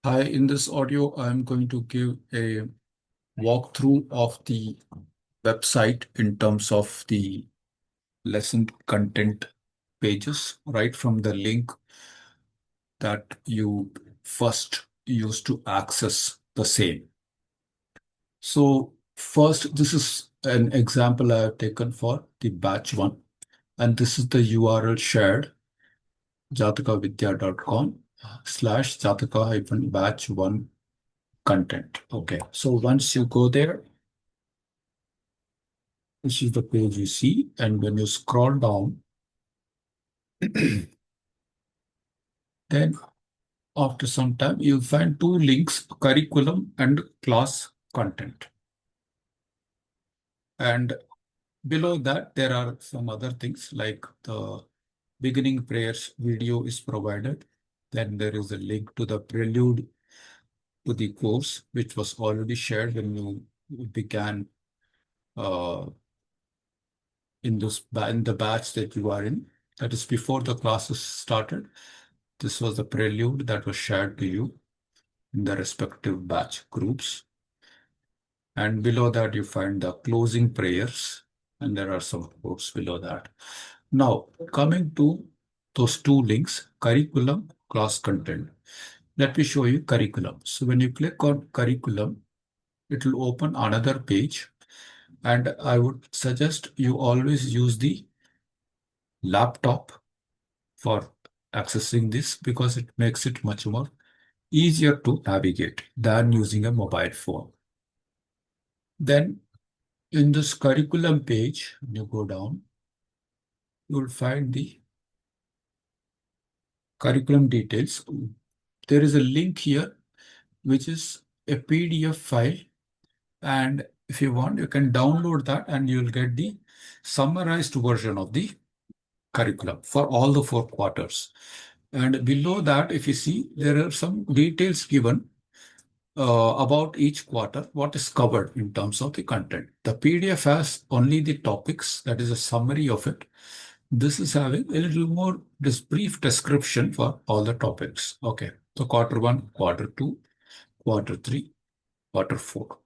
Hi, in this audio, I'm going to give a walkthrough of the website in terms of the lesson content pages, right from the link that you first used to access the same. So first, this is an example I have taken for the batch one, and this is the URL shared, jatakavidya.com/jataka-batch1 content. Okay, so once you go there, this is the page you see, and when you scroll down, then after some time, you'll find two links, curriculum and class content. And below that, there are some other things like the beginning prayers video is provided. Then there is a link to the prelude to the course, which was already shared when you began uh, in the batch that you are in. That is before the classes started. This was the prelude that was shared to you in the respective batch groups. And below that, you find the closing prayers, and there are some quotes below that. Now, coming to those two links, curriculum, class content. Let me show you curriculum. So when you click on curriculum, it will open another page. And I would suggest you always use the laptop for accessing this because it makes it much more easier to navigate than using a mobile phone. Then in this curriculum page, when you go down, you will find the curriculum details. There is a link here, which is a PDF file. And if you want, you can download that and you'll get the summarized version of the curriculum for all the 4 quarters. And below that, if you see, there are some details given about each quarter, what is covered in terms of the content. The PDF has only the topics, that is a summary of it. This is having a little more this brief description for all the topics. Okay, so quarter one, quarter two, quarter three, quarter four.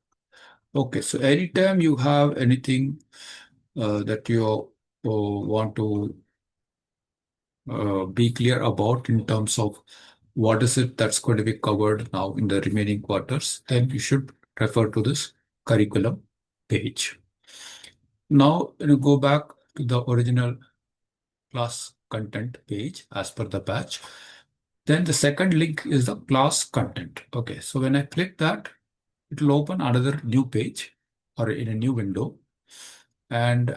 Okay, so anytime you have anything that you want to be clear about in terms of what is it that's going to be covered now in the remaining quarters, then you should refer to this curriculum page. Now, when you go back to the original class content page as per the batch, then the second link is the class content. Okay, so when I click that, it will open another new page or in a new window. And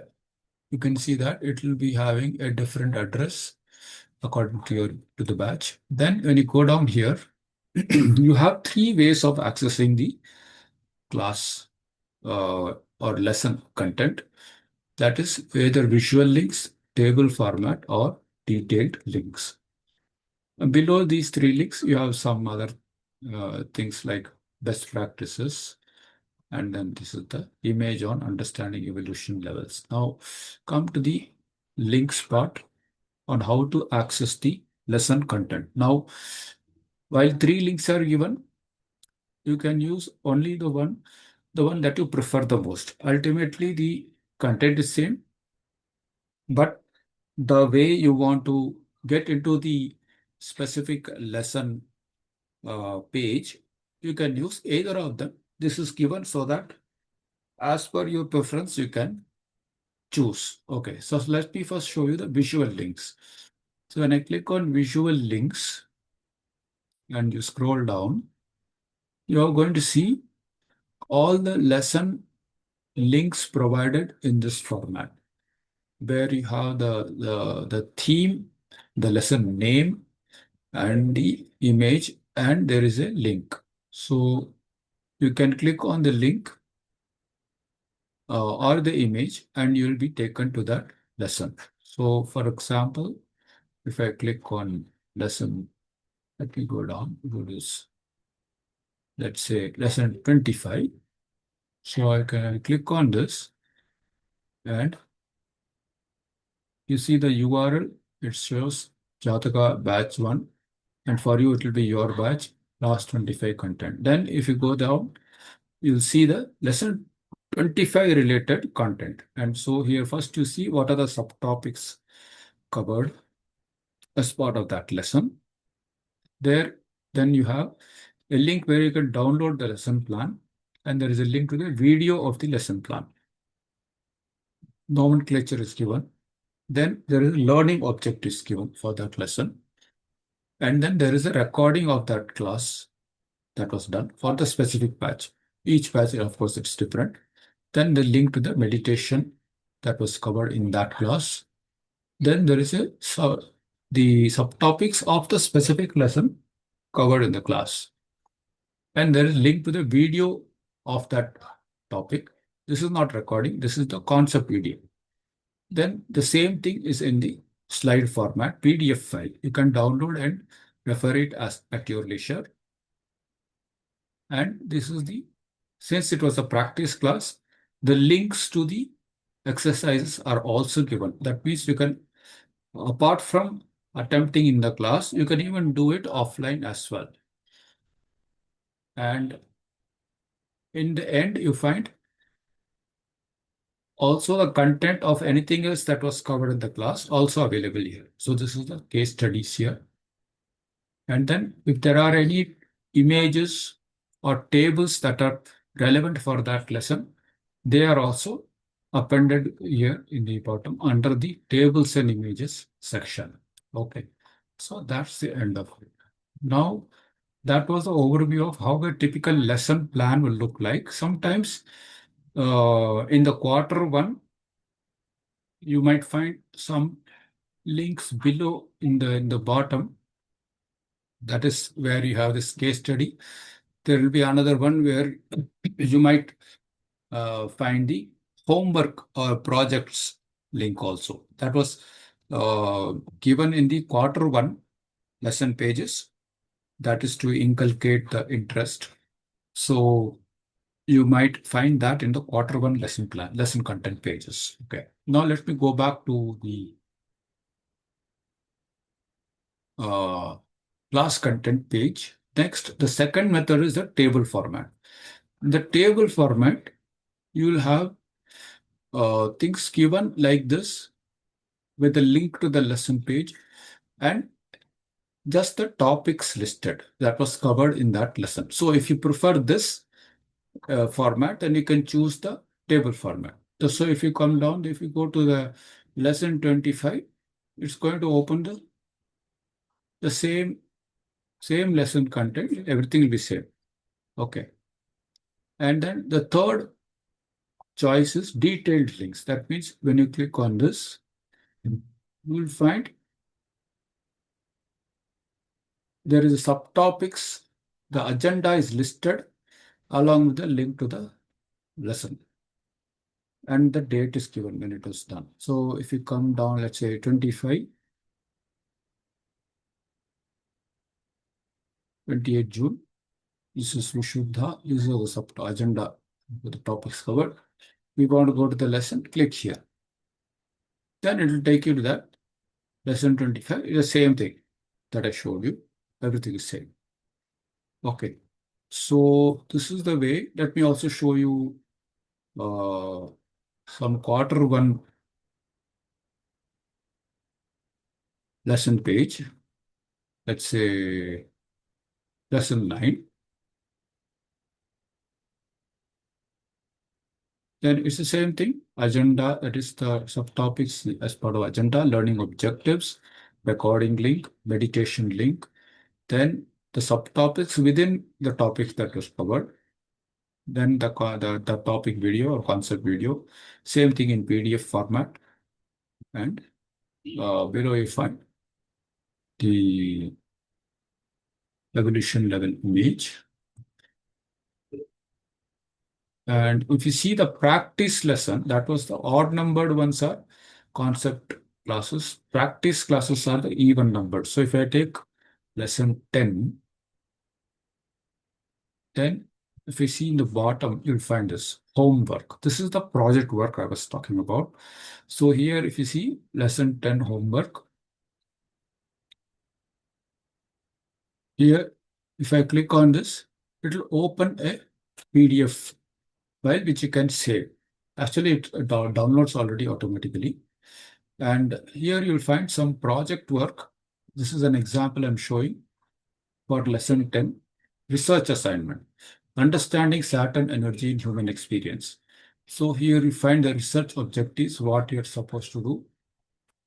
you can see that it will be having a different address according to your to the batch. Then when you go down here, you have three ways of accessing the class or lesson content. That is either visual links, table format, or detailed links. And below these three links, you have some other things like best practices, and then this is the image on understanding evolution levels. Now, come to the links part on how to access the lesson content. Now, while three links are given, you can use only the one that you prefer the most. Ultimately, the content is same, but the way you want to get into the specific lesson page, you can use either of them. This is given so that as per your preference, you can choose. Okay, so let me first show you the visual links. So when I click on visual links and you scroll down, you are going to see all the lesson links provided in this format, where you have the theme, the lesson name, and the image, and there is a link. So you can click on the link or the image, and you will be taken to that lesson. So for example, if I click on lesson, let me go down to this, let's say lesson 25. So I can click on this and you see the URL, it shows Jataka batch 1, and for you it will be your batch last 25 content. Then if you go down, you'll see the lesson 25 related content. And so here first you see what are the subtopics covered as part of that lesson. There, then you have a link where you can download the lesson plan, and there is a link to the video of the lesson plan. Nomenclature is given. Then there is a learning objectives given for that lesson. And then there is a recording of that class that was done for the specific batch. Each batch, of course, it's different. Then the link to the meditation that was covered in that class. Then there is the subtopics of the specific lesson covered in the class. And there is link to the video of that topic. This is not recording. This is the concept video. Then the same thing is in the slide format, PDF file. You can download and refer it as at your leisure. And this is since it was a practice class, the links to the exercises are also given. That means you can, apart from attempting in the class, you can even do it offline as well. And in the end, you find also the content of anything else that was covered in the class also available here. So this is the case studies here. And then if there are any images or tables that are relevant for that lesson, they are also appended here in the bottom under the tables and images section. Okay, so that's the end of it. Now, that was the overview of how a typical lesson plan will look like. Sometimes in the quarter one, you might find some links below in the bottom. That is where you have this case study. There will be another one where you might find the homework or projects link also. That was given in the quarter one lesson pages. That is to inculcate the interest. So you might find that in the quarter one lesson plan, lesson content pages. Okay. Now let me go back to the class content page. Next, the second method is the table format. In the table format, you will have things given like this with a link to the lesson page and just the topics listed that was covered in that lesson. So if you prefer this format, then you can choose the table format. So if you come down, if you go to the lesson 25, it's going to open the same lesson content, everything will be same. Okay. And then the third choice is detailed links. That means when you click on this, you will find there is a subtopics. The agenda is listed along with the link to the lesson. And the date is given when it was done. So if you come down, let's say 25, 28 June, this is Vishuddha, this is the agenda with the topics covered. We want to go to the lesson, click here. Then it will take you to that lesson 25. It's the same thing that I showed you. Everything is same. Okay. So this is the way. Let me also show you some quarter one lesson page. Let's say lesson 9. Then it's the same thing. Agenda, that is the subtopics as part of agenda, learning objectives, recording link, meditation link. Then the subtopics within the topics that was covered. Then the topic video or concept video. Same thing in PDF format. And below you find the evolution level image. And if you see the practice lesson, that was the odd numbered ones are concept classes. Practice classes are the even numbered. So if I take lesson 10, then if you see in the bottom, you'll find this homework. This is the project work I was talking about. So here, if you see lesson 10 homework, here If I click on this, it will open a PDF file which you can save. Actually, it downloads already automatically. And here you'll find some project work. This is an example I'm showing for lesson 10, research assignment, understanding Saturn energy in human experience. So here you find the research objectives, what you're supposed to do.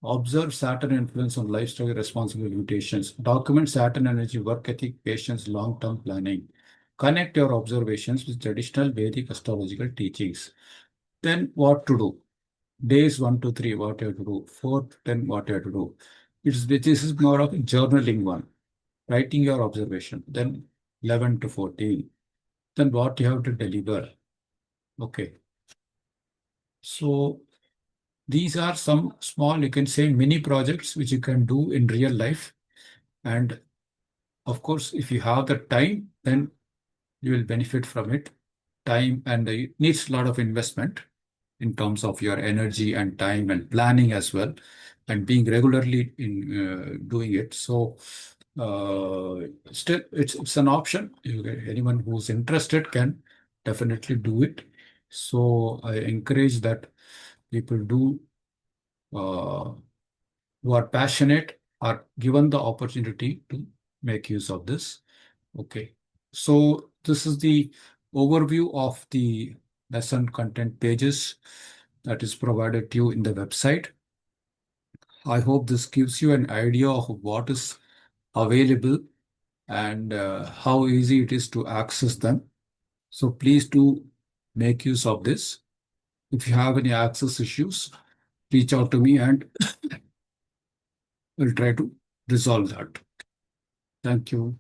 Observe Saturn influence on lifestyle responsible limitations. Document Saturn energy, work ethic, patience, long-term planning. Connect your observations with traditional Vedic astrological teachings. Then what to do? Days 1 to 3, what you have to do. 4 to 10, what you have to do. This is more of a journaling one, writing your observation. Then 11 to 14. Then what you have to deliver. Okay. So these are some small, you can say, mini projects which you can do in real life. And of course, if you have the time, then you will benefit from it. Time, and it needs a lot of investment in terms of your energy and time and planning as well, and being regularly in doing it. So still, it's an option. Anyone who's interested can definitely do it. So I encourage that people do, who are passionate, are given the opportunity to make use of this. Okay. So this is the overview of the lesson content pages that is provided to you in the website. I hope this gives you an idea of what is available and how easy it is to access them. So please do make use of this. If you have any access issues, reach out to me and we'll try to resolve that. Thank you.